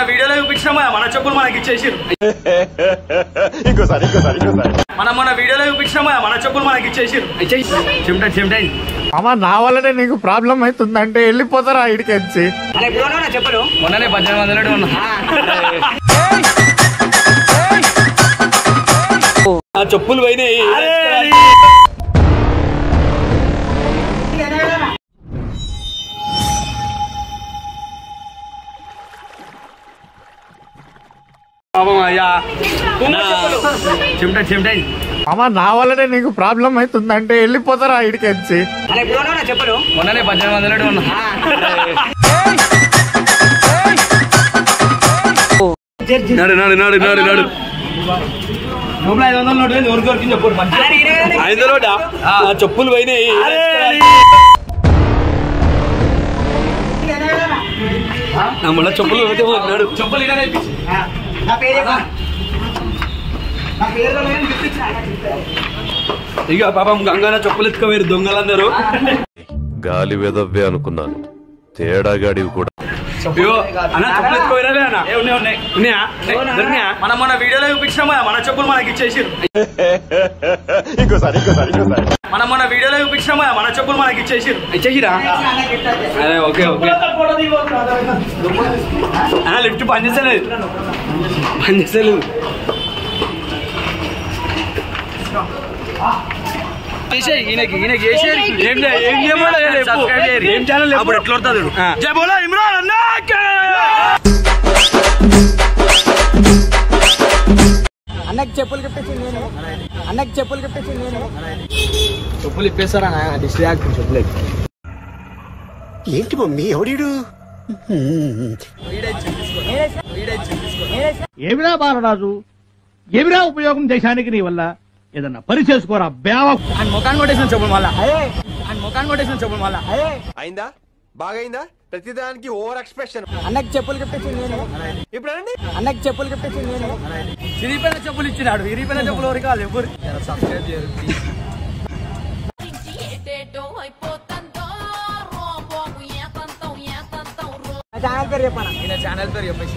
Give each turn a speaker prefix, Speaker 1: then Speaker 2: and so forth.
Speaker 1: వీడియోలో చూపించినా మన చెప్పులు మనకి ఇచ్చేసారు. మనం మొన్న వీడియోలో చూపించినా మన చెప్పులు మనకి ఇచ్చేసారు. చెమటై
Speaker 2: అమ్మా నా వల్లనే నీకు ప్రాబ్లం అవుతుందంటే వెళ్ళిపోతారా ఇడికి వచ్చి
Speaker 1: చెప్పరు మొన్ననే 1800 ఉన్నా చెప్పులు పోయినాయి. చెమటై
Speaker 2: అమ్మా నా వల్లనే నీకు ప్రాబ్లం అవుతుందంటే వెళ్ళిపోతారా ఇడికి వచ్చి
Speaker 1: చెప్పరు మొన్ననే 1800 ఉన్నా నాడు 500 నోటు ఎవరికి వరకు చెప్పరు 500 నోటా చెప్పులు పోయినాయి. మళ్ళీ చెప్పులు నాడు చెప్పులు ఇక పాపం గంగాన చెప్పులు ఎత్తుకోవేరు దొంగలందరూ.
Speaker 3: గాలి వెదవ్వే అనుకున్నాను, తేడాగాడివి కూడా.
Speaker 1: మనం మొన్న వీడియోలో చూపించినా మన చెప్పులు మనకి ఇచ్చేసారు. మనం మొన్న వీడియోలో చూపించినా మన చెప్పులు మనకి ఇచ్చేసారు. ఇచ్చేసిరా అదే ఓకే ఓకే. లిఫ్ట్ పనిచేస్తలేదు ఏం ఛానల్ అప్పుడు ఎట్లా వస్తుంది ఇమ్రాన్ అన్నా.
Speaker 4: అన్నకి చెప్పులు గిప్పించింది నేను
Speaker 1: చెప్పులు ఇప్పేస్తారా డిస్ట్రాక్ట్ చెప్పులు
Speaker 5: ఏంటి మమ్మీ ఎవడీడు
Speaker 2: ఏమిరా బాలరాజు, ఏమిరా ఉపయోగం దేశానికి నీ వల్ల? ఏదన్నా పని చేసుకోరా బేవ.
Speaker 1: ముఖాన్ని కొట్టేసిన చెప్పులు మళ్ళా
Speaker 5: అయిందా బాగైందా ప్రతిదానికి ఓవర్ ఎక్స్ప్రెషన్
Speaker 4: అన్నకి చెప్పులు గిప్పించింది నేను
Speaker 1: చిరిగిపోయిన చెప్పులు ఇచ్చినాడు. విరిగిపోయిన చెప్పులు ఎవరికి కాదు ఎవరు సబ్స్క్రైబ్ చేయరు.
Speaker 4: ఛానల్ పేరు చెప్పాను
Speaker 1: ఛానల్ పేరు చెప్పేసి